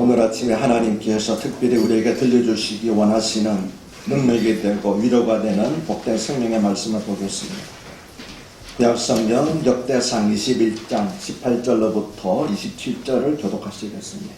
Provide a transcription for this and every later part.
오늘 아침에 하나님께서 특별히 우리에게 들려주시기 원하시는 능력이 되고 위로가 되는 복된 성령의 말씀을 보겠습니다. 구약성경 역대상 21장 18절로부터 27절을 교독하시겠습니다.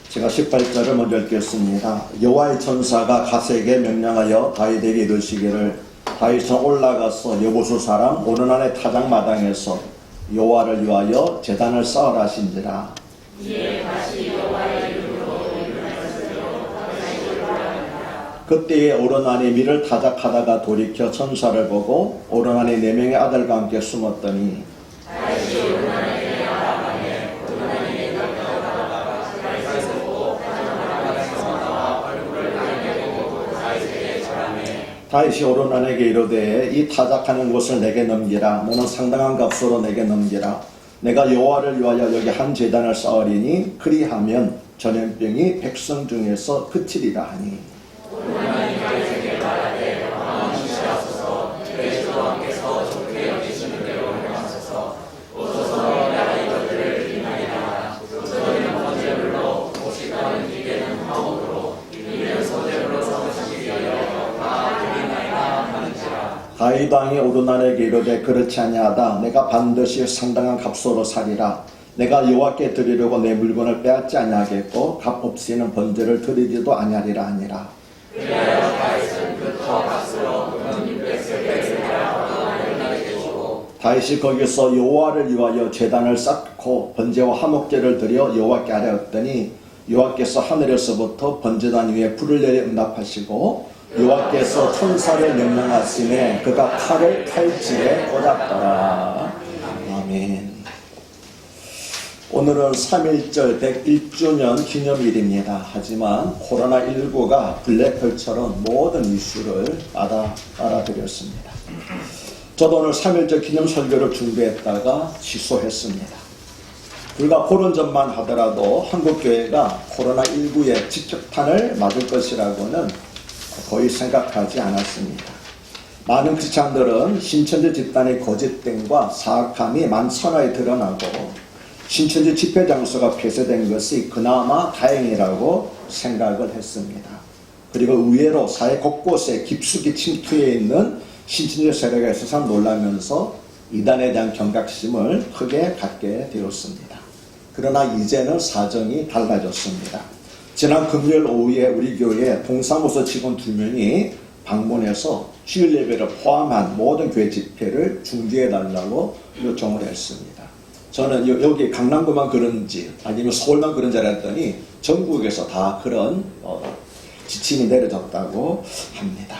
제가 18절을 먼저 읽겠습니다. 여호와의 천사가 갓에게 명령하여 다윗에게 이르시기를 다윗은 올라가서 여보수 사람 오르난의 타작마당에서 여호와를 위하여 제단을 쌓으라 하신지라. 이에 다시 여호와의 이름으로 그때에 오르난이 밀을 타작하다가 돌이켜 천사를 보고 오르난이 4명의 아들과 함께 숨었더니 다시 오르난에게 알아가매 오르난이 내가 떠나다가 다윗을 보고 타작마당에서 나와 얼굴을 가리고 다윗에게 절하매 다윗이 오르난에게 이르되 이 타작하는 곳을 내게 넘기라. 너는 상당한 값으로 내게 넘기라. 내가 여호와를 위하여 여기 한 제단을 쌓으리니 그리하면 전염병이 백성 중에서 그치리라 하니 오르난이 다윗에게 말하되 왕이시하소서 내 주 왕께서 좋게 여기시는 대로 행하소서. 오소서 내가 이것들을 비나이다. 저희는 번제물로 오식하는 기계는 화목으로 이는 소제물로 삼으시기 위하여 다 드리나이다 하는지라. 다윗 왕이 오르난에게 이르되 그렇지 아니하다. 내가 반드시 상당한 값으로 사리라. 내가 여호와께 드리려고 내 물건을 빼앗지 아니하겠고 값 없이는 번제를 드리지도 아니하리라 하니라. 그리하여 다윗은 그 터 값으로 금 600세겔을 오르난에게 주고 다윗이 거기서 여호와를 위하여 제단을 쌓고 번제와 화목제를 드려 여호와께 아뢰었더니 여호와께서 하늘에서부터 번제단 위에 불을 내려 응답하시고 여호와께서 천사를 명령하시매 그가 칼을 칼질에 꽂았더라. 아멘. 오늘은 3.1절 101주년 기념일입니다. 하지만 코로나19가 블랙홀처럼 모든 이슈를 빨아들였습니다. 저도 오늘 3.1절 기념 설교를 준비했다가 취소했습니다. 불과 보름 전만 하더라도 한국교회가 코로나19의 직격탄을 맞을 것이라고는 거의 생각하지 않았습니다. 많은 크리스찬들은 신천지 집단의 거짓됨과 사악함이 만천하에 드러나고 신천지 집회 장소가 폐쇄된 것이 그나마 다행이라고 생각을 했습니다. 그리고 의외로 사회 곳곳에 깊숙이 침투해 있는 신천지 세력에 세상 놀라면서 이단에 대한 경각심을 크게 갖게 되었습니다. 그러나 이제는 사정이 달라졌습니다. 지난 금요일 오후에 우리 교회에 동사무소 직원 2명이 방문해서 주일 예배를 포함한 모든 교회 집회를 중지해달라고 요청을 했습니다. 저는 여기 강남구만 그런지 아니면 서울만 그런지 알았더니 전국에서 다 그런 지침이 내려졌다고 합니다.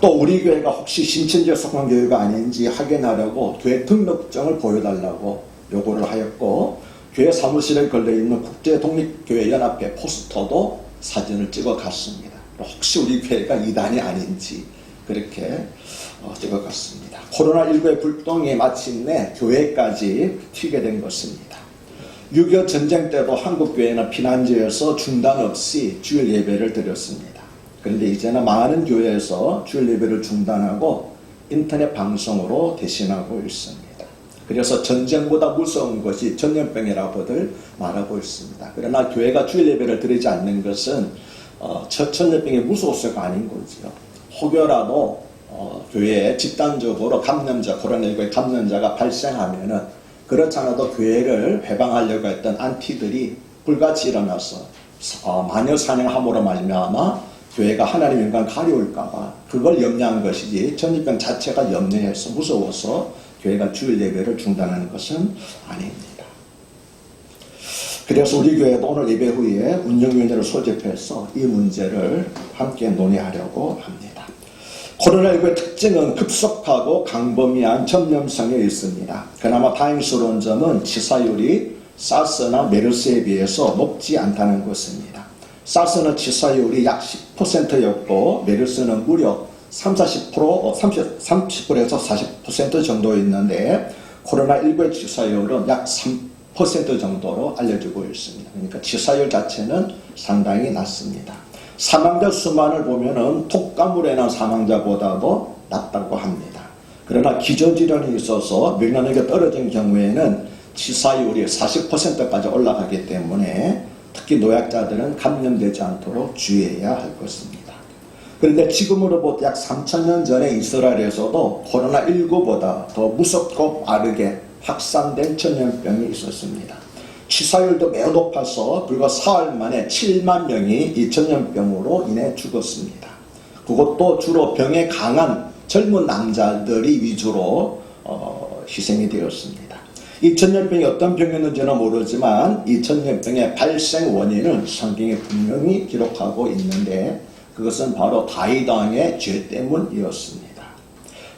또 우리 교회가 혹시 신천지에 속한 교회가 아닌지 확인하려고 교회 등록증을 보여달라고 요구를 하였고 교회 사무실에 걸려있는 국제독립교회연합회 포스터도 사진을 찍어 갔습니다. 혹시 우리 교회가 이단이 아닌지 그렇게 찍어 갔습니다. 코로나19의 불똥이 마침내 교회까지 튀게 된 것입니다. 6.25 전쟁 때도 한국교회는 피난지에서 중단 없이 주일 예배를 드렸습니다. 그런데 이제는 많은 교회에서 주일 예배를 중단하고 인터넷 방송으로 대신하고 있습니다. 그래서 전쟁보다 무서운 것이 전염병이라고들 말하고 있습니다. 그러나 교회가 주일 예배를 드리지 않는 것은 전염병이 무서워서가 아닌 거지요. 혹여라도 교회에 집단적으로 코로나19의 감염자가 발생하면은 그렇지 않아도 교회를 회방하려고 했던 안티들이 불같이 일어나서 마녀 사냥함으로 말미암아 교회가 하나님의 영광을 가려울까봐 그걸 염려한 것이지 전염병 자체가 염려해서 무서워서 교회가 주일 예배를 중단하는 것은 아닙니다. 그래서 우리 교회도 오늘 예배 후에 운영위원회를 소집해서 이 문제를 함께 논의하려고 합니다. 코로나19의 특징은 급속하고 강범위한 전염성에 있습니다. 그나마 다행스러운 점은 치사율이 사스나 메르스에 비해서 높지 않다는 것입니다. 사스는 치사율이 약 10%였고 메르스는 무려 30%에서 40% 정도 있는데 코로나19의 치사율은 약 3% 정도로 알려지고 있습니다. 그러니까 치사율 자체는 상당히 낮습니다. 사망자 수만을 보면은 독감으로 인한 사망자보다도 낮다고 합니다. 그러나 기저질환이 있어서 면역력이 떨어진 경우에는 치사율이 40%까지 올라가기 때문에 특히 노약자들은 감염되지 않도록 주의해야 할 것입니다. 그런데 지금으로부터 약 3,000년 전에 이스라엘에서도 코로나19보다 더 무섭고 빠르게 확산된 전염병이 있었습니다. 치사율도 매우 높아서 불과 사흘 만에 7만 명이 이 전염병으로 인해 죽었습니다. 그것도 주로 병에 강한 젊은 남자들이 위주로 희생이 되었습니다. 이 전염병이 어떤 병이었는지는 모르지만 이 전염병의 발생 원인은 성경에 분명히 기록하고 있는데 그것은 바로 다윗 왕의 죄 때문이었습니다.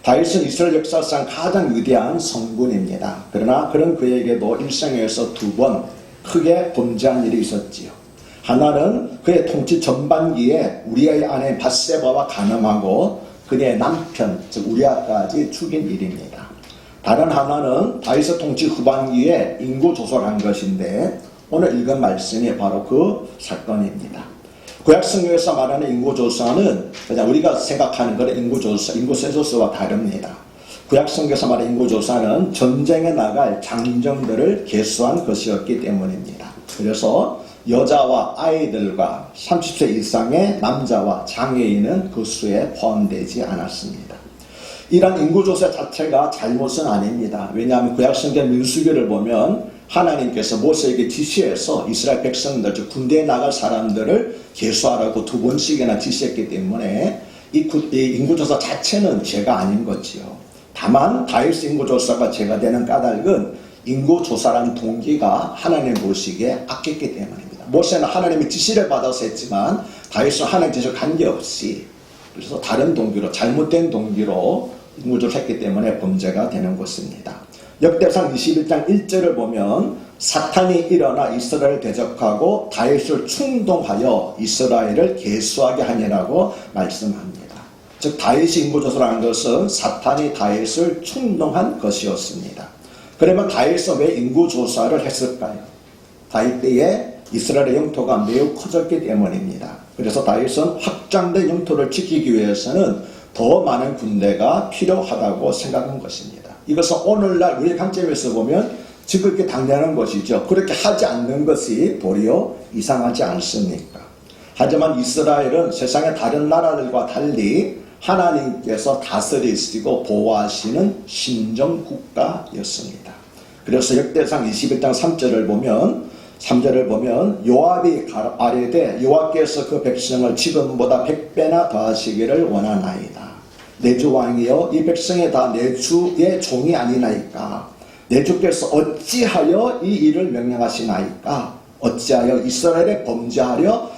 다윗은 이스라엘 역사상 가장 위대한 성군입니다. 그러나 그런 그에게도 일생에서 두 번 크게 범죄한 일이 있었지요. 하나는 그의 통치 전반기에 우리아의 아내 밧세바와 간음하고 그의 남편 즉 우리아까지 죽인 일입니다. 다른 하나는 다윗의 통치 후반기에 인구조사를 한 것인데 오늘 읽은 말씀이 바로 그 사건입니다. 구약성경에서 말하는 인구조사는 그냥 우리가 생각하는 그런 인구센서스와 다릅니다. 구약성경에서 말하는 인구조사는 전쟁에 나갈 장정들을 계수한 것이었기 때문입니다. 그래서 여자와 아이들과 30세 이상의 남자와 장애인은 그 수에 포함되지 않았습니다. 이러한 인구조사 자체가 잘못은 아닙니다. 왜냐하면 구약성경 민수기를 보면 하나님께서 모세에게 지시해서 이스라엘 백성들, 즉 군대에 나갈 사람들을 계수하라고 2번씩이나 지시했기 때문에 이 인구조사 자체는 죄가 아닌 거지요. 다만 다윗 인구조사가 죄가 되는 까닭은 인구조사라는 동기가 하나님 보시기에 악했기 때문입니다. 모세는 하나님의 지시를 받아서 했지만 다윗은 하나님 지시와 관계없이 그래서 다른 동기로 잘못된 동기로 인구조사를 했기 때문에 범죄가 되는 것입니다. 역대상 21장 1절을 보면 사탄이 일어나 이스라엘을 대적하고 다윗을 충동하여 이스라엘을 계수하게 하니라고 말씀합니다. 즉 다윗이 인구조사를 한 것은 사탄이 다윗을 충동한 것이었습니다. 그러면 다윗은 왜 인구조사를 했을까요? 다윗 때에 이스라엘의 영토가 매우 커졌기 때문입니다. 그래서 다윗은 확장된 영토를 지키기 위해서는 더 많은 군대가 필요하다고 생각한 것입니다. 이것은 오늘날 우리의 관점에서 보면 지극히 당연한 것이죠. 그렇게 하지 않는 것이 도리어 이상하지 않습니까? 하지만 이스라엘은 세상의 다른 나라들과 달리 하나님께서 다스리시고 보호하시는 신정국가였습니다. 그래서 역대상 21장 3절을 보면 요압이 아뢰되 여호와께서 그 백성을 지금보다 100배나 더하시기를 원하나이다. 내 주 왕이여 이 백성이 다 내 주의 종이 아니나이까. 내 주께서 어찌하여 이 일을 명령하시나이까. 어찌하여 이스라엘에 범죄하려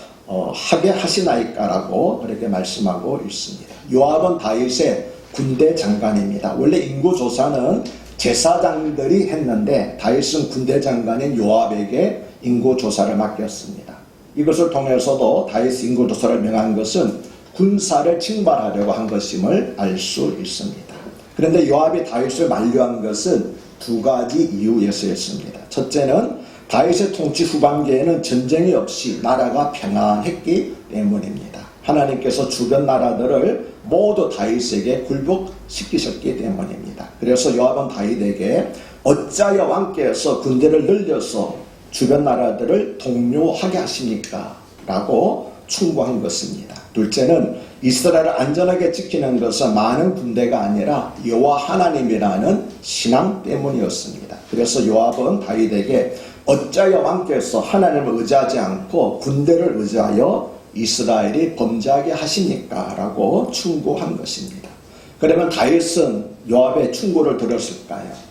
하게 하시나이까라고 그렇게 말씀하고 있습니다. 요압은 다윗의 군대 장관입니다. 원래 인구조사는 제사장들이 했는데 다윗은 군대 장관인 요압에게 인구조사를 맡겼습니다. 이것을 통해서도 다윗 인구조사를 명한 것은 군사를 징발하려고 한 것임을 알 수 있습니다. 그런데 요압이 다윗을 만류한 것은 두 가지 이유에서였습니다. 첫째는 다윗의 통치 후반기에는 전쟁이 없이 나라가 평안했기 때문입니다. 하나님께서 주변 나라들을 모두 다윗에게 굴복시키셨기 때문입니다. 그래서 요압은 다윗에게 어찌하여 왕께서 군대를 늘려서 주변 나라들을 동요하게 하십니까? 라고 충고한 것입니다. 둘째는 이스라엘을 안전하게 지키는 것은 많은 군대가 아니라 여호와 하나님이라는 신앙 때문이었습니다. 그래서 요압은 다윗에게 어찌하여 왕께서 하나님을 의지하지 않고 군대를 의지하여 이스라엘이 범죄하게 하십니까? 라고 충고한 것입니다. 그러면 다윗은 요압의 충고를 들었을까요?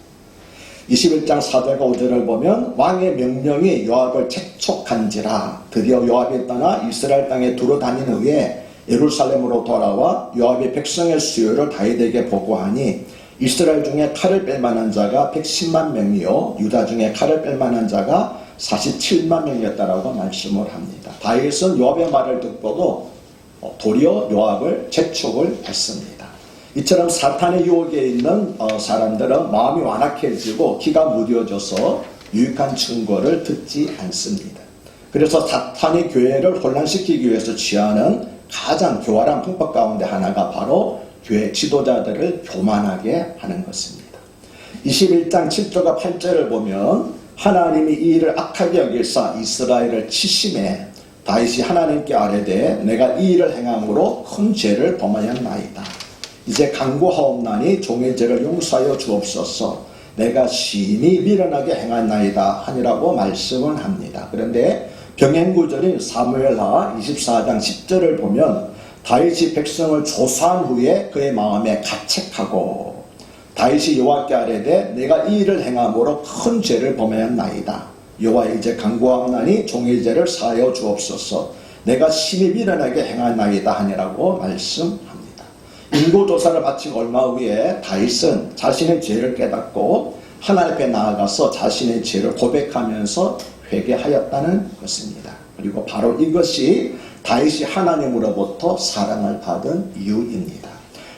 21장 4절과 5절을 보면 왕의 명령이 요압을 책촉한지라 드디어 요압이 떠나 이스라엘 땅에 두루 다닌 후에 예루살렘으로 돌아와 요압이 백성의 수요를 다윗에게 보고하니 이스라엘 중에 칼을 뺄 만한 자가 110만 명이요 유다 중에 칼을 뺄 만한 자가 47만 명이었다라고 말씀을 합니다. 다윗은 요압의 말을 듣고도 도리어 요압을 재촉을 했습니다. 이처럼 사탄의 유혹에 있는 사람들은 마음이 완악해지고 기가 무뎌져서 유익한 충고를 듣지 않습니다. 그래서 사탄이 교회를 혼란시키기 위해서 취하는 가장 교활한 phương法 가운데 하나가 바로 교회 지도자들을 교만하게 하는 것입니다. 21장 7절과 8절을 보면 하나님이 이 일을 악하게 여기사 이스라엘을 치심해 다윗이 하나님께 아뢰되 내가 이 일을 행함으로 큰 죄를 범하였나이다. 이제 간구하옵나니 종의 죄를 용서하여 주옵소서. 내가 심히 미련하게 행하나이다 하니라고 말씀을 합니다. 그런데 병행구절인 사무엘하 24장 10절을 보면 다윗이 백성을 조사한 후에 그의 마음에 가책하고 다윗이 여호와께 아뢰되 내가 이 일을 행함으로 큰 죄를 범하였나이다. 여호와 이제 간구하옵나니 종의 죄를 사하여 주옵소서. 내가 심히 미련하게 행하나이다 하니라고 말씀합니다. 인고조사를 마치고 얼마 후에 다윗은 자신의 죄를 깨닫고 하나님 앞에 나아가서 자신의 죄를 고백하면서 회개하였다는 것입니다. 그리고 바로 이것이 다윗이 하나님으로부터 사랑을 받은 이유입니다.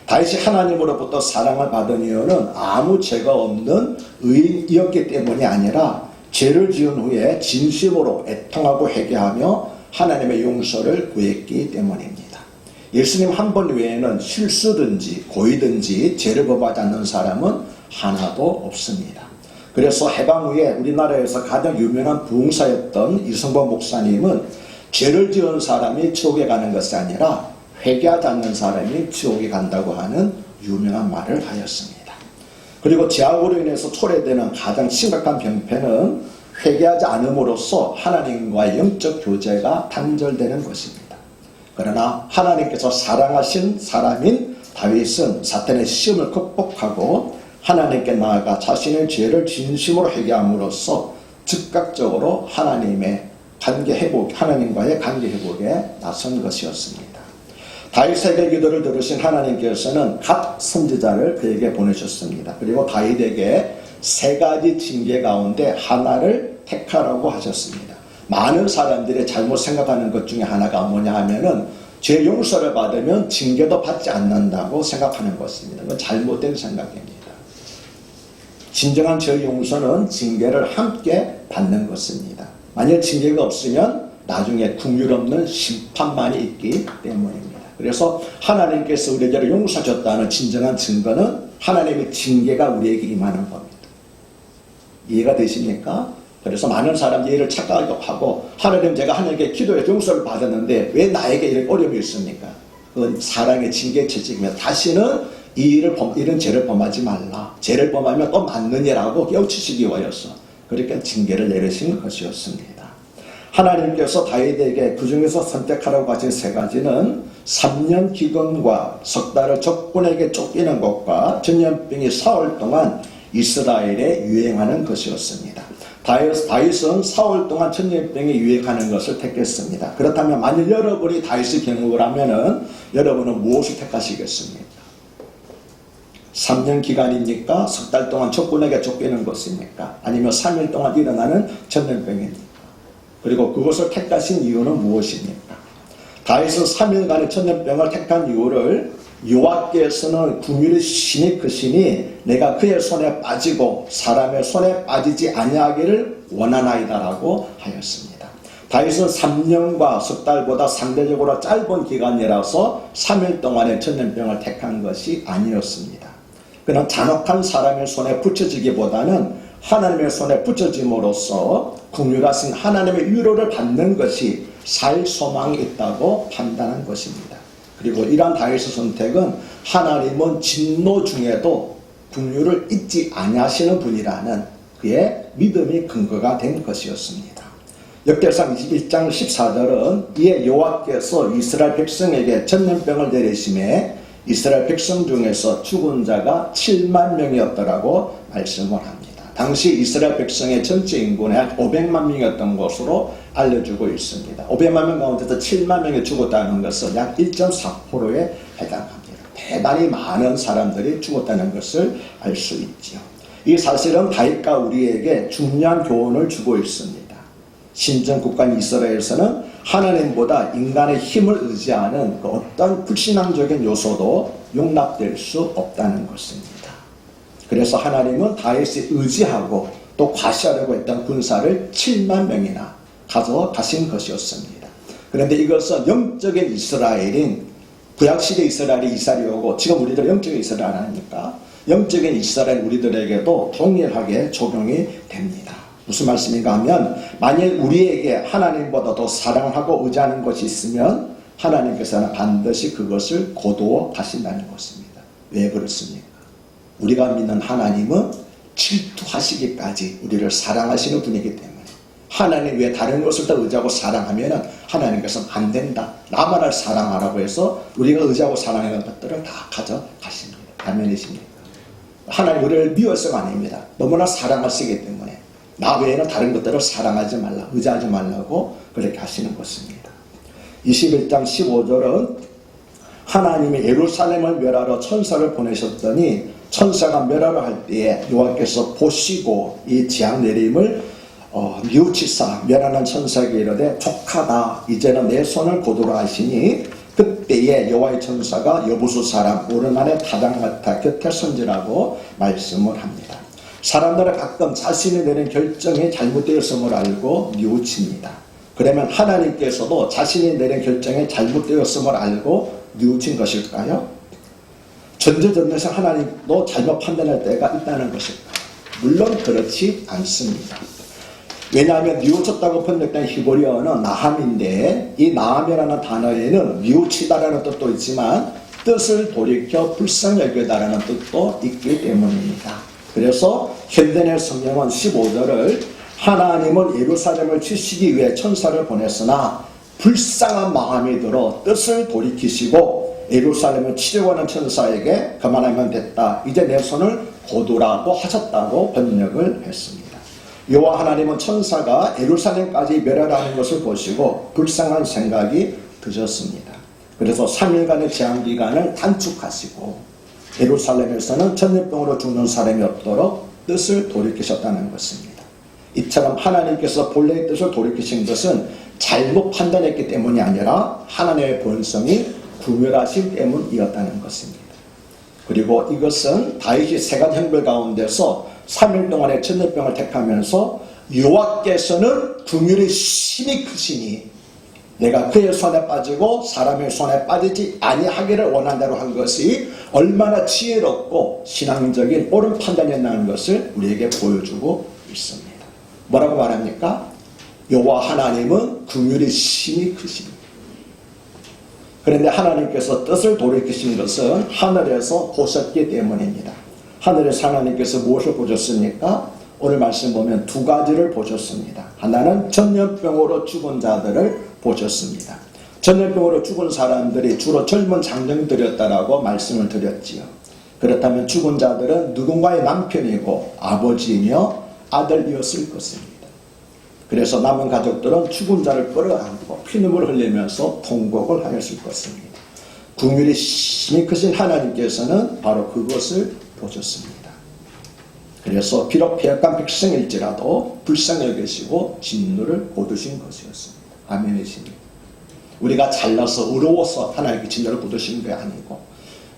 다윗이 하나님으로부터 사랑을 받은 이유는 아무 죄가 없는 의인이었기 때문이 아니라 죄를 지은 후에 진심으로 애통하고 회개하며 하나님의 용서를 구했기 때문입니다. 예수님 한 번 외에는 실수든지 고의든지 죄를 범하지 않는 사람은 하나도 없습니다. 그래서 해방 후에 우리나라에서 가장 유명한 부흥사였던 이성범 목사님은 죄를 지은 사람이 지옥에 가는 것이 아니라 회개하지 않는 사람이 지옥에 간다고 하는 유명한 말을 하였습니다. 그리고 죄악으로 인해서 초래되는 가장 심각한 병폐는 회개하지 않음으로써 하나님과의 영적 교제가 단절되는 것입니다. 그러나 하나님께서 사랑하신 사람인 다윗은 사탄의 시험을 극복하고 하나님께 나아가 자신의 죄를 진심으로 회개함으로써 즉각적으로 하나님과의 관계 회복에 나선 것이었습니다. 다윗에게 기도를 들으신 하나님께서는 갓 선지자를 그에게 보내셨습니다. 그리고 다윗에게 세 가지 징계 가운데 하나를 택하라고 하셨습니다. 많은 사람들이 잘못 생각하는 것 중에 하나가 뭐냐 하면은 죄 용서를 받으면 징계도 받지 않는다고 생각하는 것입니다. 그건 잘못된 생각입니다. 진정한 죄 용서는 징계를 함께 받는 것입니다. 만약 징계가 없으면 나중에 긍휼 없는 심판만이 있기 때문입니다. 그래서 하나님께서 우리에게 용서하셨다는 진정한 증거는 하나님의 징계가 우리에게 임하는 겁니다. 이해가 되십니까? 그래서 많은 사람들이 이를 착각하고 하나님 제가 하나님께 기도해서 용서를 받았는데 왜 나에게 이런 어려움이 있습니까? 그건 사랑의 징계 체질이며 다시는 이런 죄를 범하지 말라. 죄를 범하면 또 맞느냐라고 깨우치시기 위하여서 그렇게 징계를 내리신 것이었습니다. 하나님께서 다윗에게 그 중에서 선택하라고 하신 세 가지는 3년 기근과 석 달을 적군에게 쫓기는 것과 전염병이 사흘 동안 이스라엘에 유행하는 것이었습니다. 다윗은 사흘 동안 전염병이 유행하는 것을 택했습니다. 그렇다면 만일 여러분이 다윗의 경우를 하면은 여러분은 무엇을 택하시겠습니까? 3년 기간입니까? 석 달 동안 적군에게 쫓기는 것입니까? 아니면 3일 동안 일어나는 전염병입니까? 그리고 그것을 택하신 이유는 무엇입니까? 다윗은 3일간의 전염병을 택한 이유를 여호와께서는 긍휼이 심히 크시니 내가 그의 손에 빠지고 사람의 손에 빠지지 아니하기를 원하나이다라고 하였습니다. 다윗은 3년과 석 달보다 상대적으로 짧은 기간이라서 3일 동안의 전염병을 택한 것이 아니었습니다. 그는 잔혹한 사람의 손에 붙여지기보다는 하나님의 손에 붙여짐으로써 긍휼하신 하나님의 위로를 받는 것이 살 소망이 있다고 판단한 것입니다. 그리고 이러한 다윗의 선택은 하나님은 진노 중에도 긍휼을 잊지 아니하시는 분이라는 그의 믿음이 근거가 된 것이었습니다. 역대상 21장 14절은 이에 여호와께서 이스라엘 백성에게 전염병을 내리심에 이스라엘 백성 중에서 죽은 자가 7만 명이었더라고 말씀을 합니다. 당시 이스라엘 백성의 전체 인구는 약 500만 명이었던 것으로 알려주고 있습니다. 500만 명 가운데서 7만 명이 죽었다는 것은 약 1.4%에 해당합니다. 대단히 많은 사람들이 죽었다는 것을 알 수 있죠. 이 사실은 다윗과 우리에게 중요한 교훈을 주고 있습니다. 신전 국가인 이스라엘에서는 하나님보다 인간의 힘을 의지하는 그 어떤 불신앙적인 요소도 용납될 수 없다는 것입니다. 그래서 하나님은 다윗이 의지하고 또 과시하려고 했던 군사를 7만 명이나 가져가신 것이었습니다. 그런데 이것은 영적인 이스라엘인 구약시대 이스라엘이 이스라엘이 오고 지금 우리들 영적인 이스라엘 아닙니까? 영적인 이스라엘 우리들에게도 동일하게 적용이 됩니다. 무슨 말씀인가 하면 만일 우리에게 하나님보다 더 사랑하고 의지하는 것이 있으면 하나님께서는 반드시 그것을 거두어 가신다는 것입니다. 왜 그렇습니까? 우리가 믿는 하나님은 질투하시기까지 우리를 사랑하시는 분이기 때문에 하나님 외에 다른 것을 더 의지하고 사랑하면 하나님께서는 안 된다. 나만을 사랑하라고 해서 우리가 의지하고 사랑하는 것들을 다 가져가십니다. 아멘이십니까? 하나님 우리를 미워서가 아닙니다. 너무나 사랑하시기 때문에 나 외에는 다른 것들을 사랑하지 말라, 의지하지 말라고 그렇게 하시는 것입니다. 21장 15절은 하나님이 예루살렘을 멸하러 천사를 보내셨더니 천사가 멸하러 할 때에 여호와께서 보시고 이 재앙 내림을 뉘우치사 멸하는 천사에게 이르되 족하다. 이제는 내 손을 거두라 하시니 그때에 여호와의 천사가 여부수 사람 오르만의 타당 같아 곁에 선지라고 말씀을 합니다. 사람들은 가끔 자신이 내린 결정이 잘못되었음을 알고 뉘우칩니다. 그러면 하나님께서도 자신이 내린 결정이 잘못되었음을 알고 뉘우친 것일까요? 전제전제에서 하나님도 잘못 판단할 때가 있다는 것일까요? 물론 그렇지 않습니다. 왜냐하면 뉘우쳤다고 번역된 히브리어는 나함인데 이 나함이라는 단어에는 뉘우치다라는 뜻도 있지만 뜻을 돌이켜 불쌍히 여기다라는 뜻도 있기 때문입니다. 그래서 현대의 성경은 15절을 하나님은 예루살렘을 치시기 위해 천사를 보냈으나 불쌍한 마음이 들어 뜻을 돌이키시고 예루살렘을 치려고 하는 천사에게 그만하면 됐다. 이제 내 손을 거두라고 하셨다고 번역을 했습니다. 여호와 하나님은 천사가 예루살렘까지 멸하라는 것을 보시고 불쌍한 생각이 드셨습니다. 그래서 3일간의 재앙기간을 단축하시고 예루살렘에서는 전염병으로 죽는 사람이 없도록 뜻을 돌이키셨다는 것입니다. 이처럼 하나님께서 본래의 뜻을 돌이키신 것은 잘못 판단했기 때문이 아니라 하나님의 본성이 구별하신 때문이었다는 것입니다. 그리고 이것은 다윗이 세간 형벌 가운데서 3일 동안의 전염병을 택하면서 여호와께서는 긍휼이 심히 크시니 내가 그의 손에 빠지고 사람의 손에 빠지지 아니하기를 원한다로 한 것이 얼마나 지혜롭고 신앙적인 옳은 판단이었다는 것을 우리에게 보여주고 있습니다. 뭐라고 말합니까? 여호와 하나님은 긍휼이 심히 크십니다. 그런데 하나님께서 뜻을 돌이키신 것은 하늘에서 보셨기 때문입니다. 하늘에서 하나님께서 무엇을 보셨습니까? 오늘 말씀 보면 두 가지를 보셨습니다. 하나는 전염병으로 죽은 자들을 보셨습니다. 전염병으로 죽은 사람들이 주로 젊은 장정들이었다라고 말씀을 드렸지요. 그렇다면 죽은 자들은 누군가의 남편이고 아버지이며 아들이었을 것입니다. 그래서 남은 가족들은 죽은 자를 끌어안고 피눈물을 흘리면서 통곡을 하였을 것입니다. 긍휼이 심히 크신 하나님께서는 바로 그것을 보셨습니다. 그래서 비록 패역한 백성일지라도 불쌍히 여기시고 진노를 거두신 것이었습니다. 아멘이십니다. 우리가 잘나서 의로워서 하나님께 진노를 거두신 게 아니고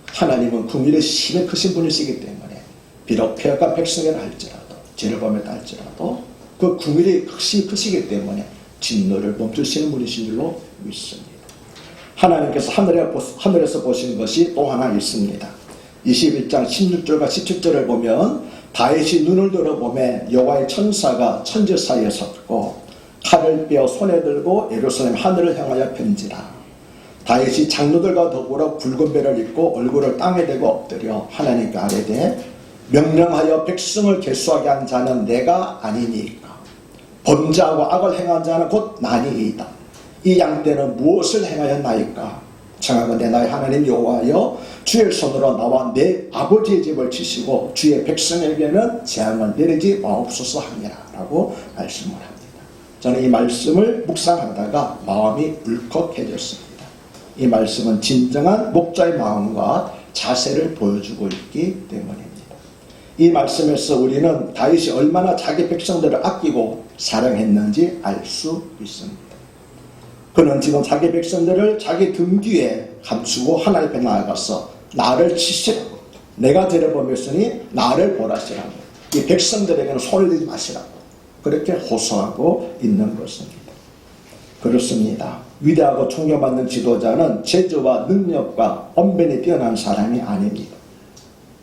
하나님은 긍휼이 심히 크신 분이시기 때문에 비록 패역한 백성이라 할지라도 죄를 범했다 할지라도 그 긍휼이 크시기 때문에 진노를 멈추시는 분이신 줄로 믿습니다. 하나님께서 하늘에서 보신 것이 또 하나 있습니다. 21장 16절과 17절을 보면 다윗이 눈을 들어보매 여호와의 천사가 천지 사이에 섰고 칼을 빼어 손에 들고 예루살렘 하늘을 향하여 편지라. 다윗이 장로들과 더불어 붉은 배를 입고 얼굴을 땅에 대고 엎드려 하나님께 아뢰되 명령하여 백성을 계수하게 한 자는 내가 아니니까 범죄하고 악을 행한 자는 곧 나니이다. 이 양떼는 무엇을 행하였나이까? 청하건대 나의 하나님 여호와여 주의 손으로 나와 내 아버지의 집을 치시고 주의 백성에게는 재앙을 내리지 마옵소서 하니라 라고 말씀을 합니다. 저는 이 말씀을 묵상하다가 마음이 울컥해졌습니다. 이 말씀은 진정한 목자의 마음과 자세를 보여주고 있기 때문입니다. 이 말씀에서 우리는 다윗이 얼마나 자기 백성들을 아끼고 사랑했는지 알 수 있습니다. 그는 지금 자기 백성들을 자기 등 뒤에 감추고 하나님 앞에 나아가서 나를 치시라고, 내가 죄를 범했으니 나를 벌하시라고, 이 백성들에게는 손을 대지 마시라고 그렇게 호소하고 있는 것입니다. 그렇습니다. 위대하고 존경받는 지도자는 재주와 능력과 언변이 뛰어난 사람이 아닙니다.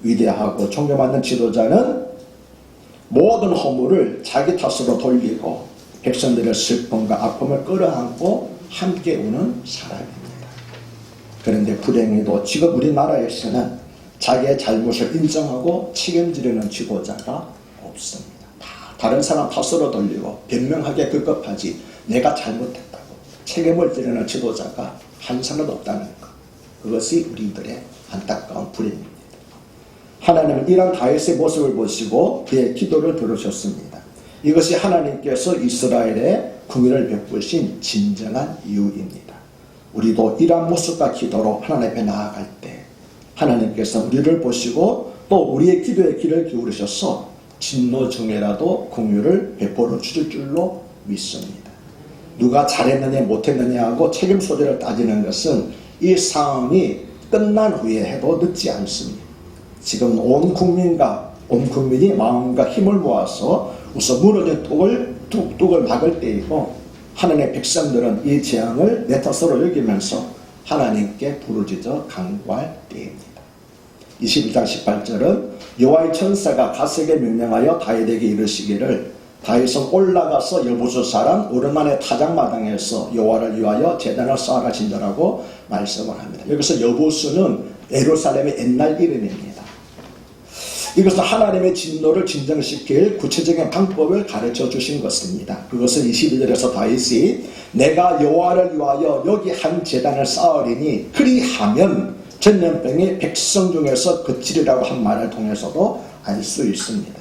위대하고 존경받는 지도자는 모든 허물을 자기 탓으로 돌리고 백성들의 슬픔과 아픔을 끌어안고 함께 우는 사람입니다. 그런데 불행히도 지금 우리나라에서는 자기의 잘못을 인정하고 책임지려는 지도자가 없습니다. 다른 사람 탓으로 돌리고 변명하게 급급하지 내가 잘못했다고 책임을 지려는 지도자가 한 사람도 없다는 것. 그것이 우리들의 안타까운 불행입니다. 하나님은 이런 다윗의 모습을 보시고 그의 기도를 들으셨습니다. 이것이 하나님께서 이스라엘에 긍휼을 베푸신 진정한 이유입니다. 우리도 이러한 모습과 기도로 하나님 앞에 나아갈 때 하나님께서 우리를 보시고 또 우리의 기도에 귀를 기울이셔서 진노 중에라도 긍휼을 베풀어 주실 줄로 믿습니다. 누가 잘했느냐 못했느냐 하고 책임 소재를 따지는 것은 이 상황이 끝난 후에 해도 늦지 않습니다. 지금 온 국민이 마음과 힘을 모아서 우선 무너진 뚝을 막을 때이고 하나님의 백성들은 이 재앙을 내 탓으로 여기면서 하나님께 부르짖어 간구할 때입니다. 21장 18절은 여호와의 천사가 갓에게 명령하여 다윗에게 이르시기를 다윗은 올라가서 여부수 사람 오르만의 타작마당에서 여호와를 위하여 제단을 쌓아라 진전하고 말씀을 합니다. 여기서 여부수는 예루살렘의 옛날 이름입니다. 이것은 하나님의 진노를 진정시킬 구체적인 방법을 가르쳐 주신 것입니다. 그것은 22절에서 다윗이 내가 여호와를 위하여 여기 한 제단을 쌓으리니 그리하면 전염병이 백성 중에서 그치리라고 한 말을 통해서도 알 수 있습니다.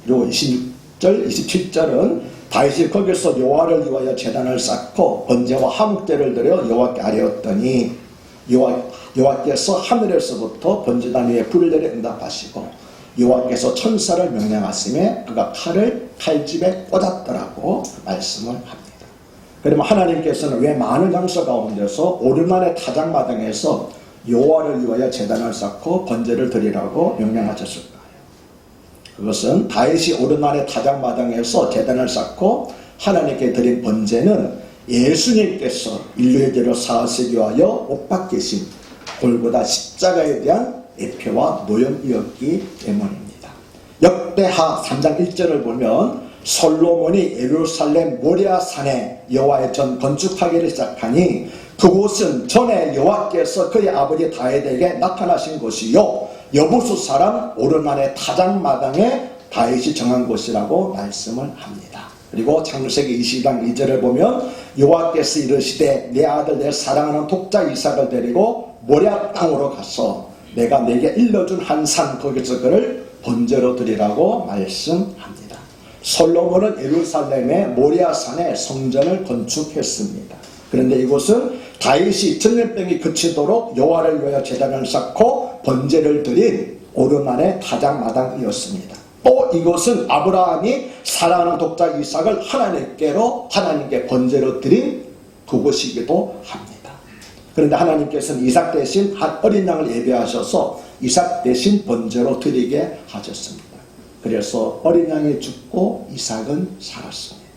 그리고 20절, 27절은 다윗이 거기서 여호와를 위하여 제단을 쌓고 번제와 화목제를 드려 여호와께 아뢰었더니 여호와께서 하늘에서부터 번제단 위에 불을 내려 응답하시고 여호와께서 천사를 명령하심에 그가 칼을 칼집에 꽂았더라고 말씀을 합니다. 그러면 하나님께서는 왜 많은 장소 가운데서 오르만의 타작마당에서 여호와를 위하여 제단을 쌓고 번제를 드리라고 명령하셨을까요? 그것은 다윗이 오르만의 타작마당에서 제단을 쌓고 하나님께 드린 번제는 예수님께서 인류의 죄를 사하시기 위하여 못 박히신 골고다 십자가에 대한 예표와 노연이었기 때문입니다. 역대하 3장 1절을 보면 솔로몬이 예루살렘 모리아산에 여호와의 전 건축하기를 시작하니 그곳은 전에 여호와께서 그의 아버지 다윗에게 나타나신 곳이요 여부수 사람 오르만의 타작마당에 다윗이 정한 곳이라고 말씀을 합니다. 그리고 창세기 22장 2절을 보면 여호와께서 이르시되 내 아들 내 사랑하는 독자 이삭을 데리고 모리아 땅으로 가서 내가 내게 일러준 한 산 거기서 그를 번제로 드리라고 말씀합니다. 솔로몬은 예루살렘의 모리아산에 성전을 건축했습니다. 그런데 이곳은 다윗이 전염병이 그치도록 여호와를 위하여 제단을 쌓고 번제를 드린 오르만의 타작마당이었습니다. 또 이곳은 아브라함이 사랑하는 독자 이삭을 하나님께 번제로 드린 그곳이기도 합니다. 그런데 하나님께서는 이삭 대신 한 어린 양을 예배하셔서 이삭 대신 번제로 드리게 하셨습니다. 그래서 어린 양이 죽고 이삭은 살았습니다.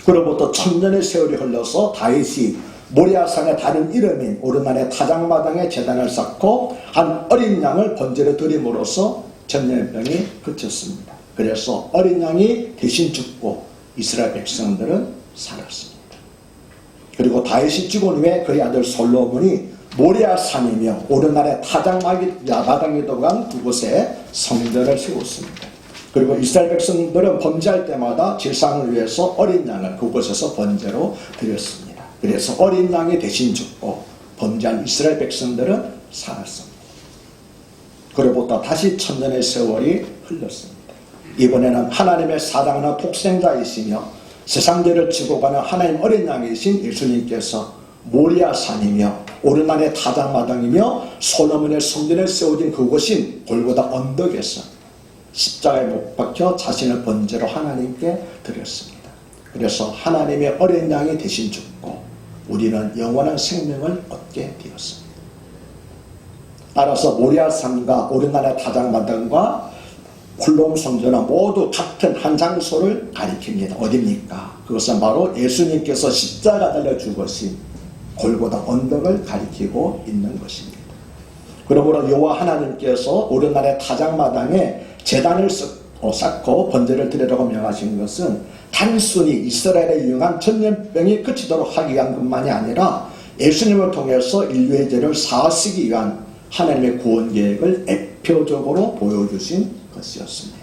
그로부터 1000년의 세월이 흘러서 다윗이 모리아산의 다른 이름인 오르만의 타작마당에 제단을 쌓고 한 어린 양을 번제로 드림으로써 전염병이 그쳤습니다. 그래서 어린 양이 대신 죽고 이스라엘 백성들은 살았습니다. 그리고 다윗이 죽은 후에 그의 아들 솔로몬이 모리아산이며 오르만의 타작마당이도 한 그곳에 성전을 세웠습니다. 그리고 이스라엘 백성들은 범죄할 때마다 제사장을 위해서 어린 양을 그곳에서 번제로 드렸습니다. 그래서 어린 양이 대신 죽고 범죄한 이스라엘 백성들은 살았습니다. 그로부터 다시 1000년의 세월이 흘렀습니다. 이번에는 하나님의 사랑하는 독생자이시며 세상죄를 지고 가는 하나님 어린 양이신 예수님께서 모리아산이며 오르만의 타작마당이며 솔로몬의 성전에 세워진 그곳인 골고다 언덕에서 십자가에 못 박혀 자신을 번제로 하나님께 드렸습니다. 그래서 하나님의 어린 양이 대신 죽고 우리는 영원한 생명을 얻게 되었습니다. 따라서 모리아산과 오르만의 타작마당과 홀롬 성전은 모두 같은 한 장소를 가리킵니다. 어디입니까? 그것은 바로 예수님께서 십자가 달려 죽으신 골고다 언덕을 가리키고 있는 것입니다. 그러므로 여호와 하나님께서 오른날의 타작마당에 제단을 쌓고 번제를 드리라고 명하신 것은 단순히 이스라엘에 유행한 전염병이 그치도록 하기 위한 것만이 아니라 예수님을 통해서 인류의 죄를 사하시기 위한 하나님의 구원 계획을 대표적으로 보여주신 것이었습니다.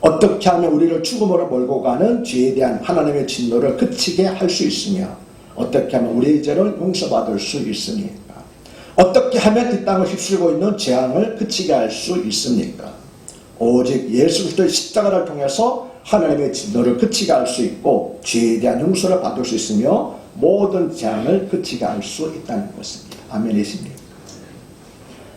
어떻게 하면 우리를 죽음으로 몰고 가는 죄에 대한 하나님의 진노를 그치게 할 수 있으며, 어떻게 하면 우리의 죄를 용서받을 수 있습니까? 어떻게 하면 이 땅을 휩쓸고 있는 재앙을 그치게 할 수 있습니까? 오직 예수 그리스도의 십자가를 통해서 하나님의 진노를 그치게 할 수 있고 죄에 대한 용서를 받을 수 있으며 모든 재앙을 그치게 할 수 있다는 것입니다. 아멘이십니까?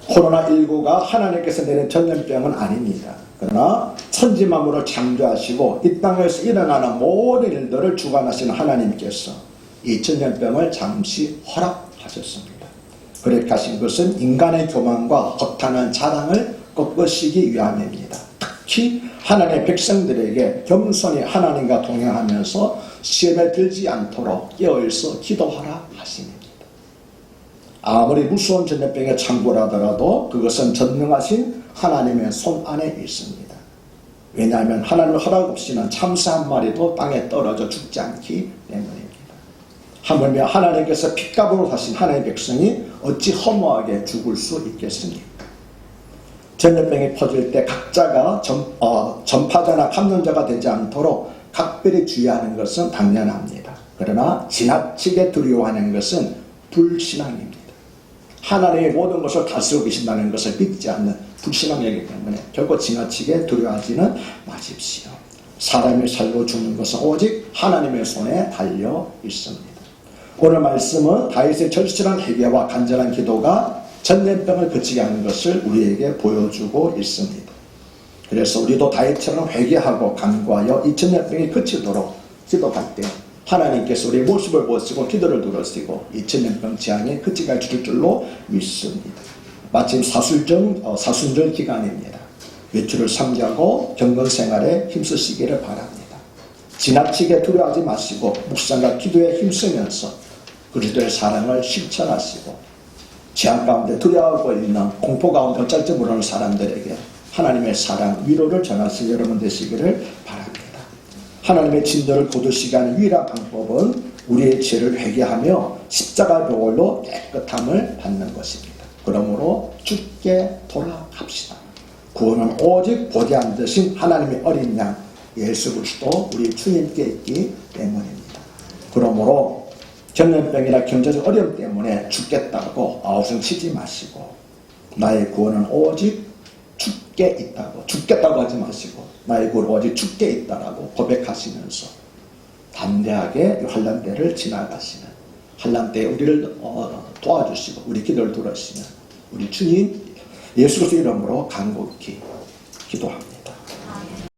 코로나19가 하나님께서 내린 전염병은 아닙니다. 그러나 천지만물을 창조하시고 이 땅에서 일어나는 모든 일들을 주관하시는 하나님께서 이 전염병을 잠시 허락하셨습니다. 그렇게 하신 것은 인간의 교만과 허탄한 자랑을 꺾으시기 위함입니다. 특히 하나님의 백성들에게 겸손히 하나님과 동행하면서 시험에 들지 않도록 깨어있어 기도하라 하십니다. 아무리 무서운 전염병에 창궐하더라도 그것은 전능하신 하나님의 손 안에 있습니다. 왜냐하면 하나님의 허락 없이는 참새 한 마리도 땅에 떨어져 죽지 않기 때문입니다. 하물며 하나님께서 핏값으로 사신 하나님의 백성이 어찌 허무하게 죽을 수 있겠습니까? 전염병이 퍼질 때 각자가 전파자나 감염자가 되지 않도록 각별히 주의하는 것은 당연합니다. 그러나 지나치게 두려워하는 것은 불신앙입니다. 하나님의 모든 것을 다스리고 계신다는 것을 믿지 않는 불신앙이기 때문에 결코 지나치게 두려워하지는 마십시오. 사람이 살고 죽는 것은 오직 하나님의 손에 달려 있습니다. 오늘 말씀은 다윗의 절실한 회개와 간절한 기도가 전염병을 그치게 하는 것을 우리에게 보여주고 있습니다. 그래서 우리도 다윗처럼 회개하고 간구하여 이 전염병이 그치도록 기도할 때 하나님께서 우리의 모습을 보시고 기도를 들으시고 이 전염병 재앙이 그치게 할 줄로 믿습니다. 마침 사순절 기간입니다. 외출을 상기하고 경건생활에 힘쓰시기를 바랍니다. 지나치게 두려워하지 마시고 묵상과 기도에 힘쓰면서 그리스도의 사랑을 실천하시고 재앙 가운데 두려워하고 있는 공포 가운데 어쩔지 모르는 사람들에게 하나님의 사랑, 위로를 전하실 여러분 되시기를 바랍니다. 하나님의 진노를 거두시게 하는 유일한 방법은 우리의 죄를 회개하며 십자가 보혈로 깨끗함을 받는 것입니다. 그러므로 주께 돌아갑시다. 구원은 오직 보지 않으신 하나님의 어린 양 예수 그리스도 우리 주님께 있기 때문입니다. 그러므로 전염병이나 경제적 어려움 때문에 죽겠다고 아우성 치지 마시고 나의 구원은 오직 주께 있다고, 죽겠다고 하지 마시고 나의 구원은 오직 주께 있다라고 고백하시면서 담대하게 환난 때를 지나가시는, 환난 때에 우리를 도와주시고 우리 기도를 들으시는 우리 주님 예수 그리스도 이름으로 간곡히 기도합니다.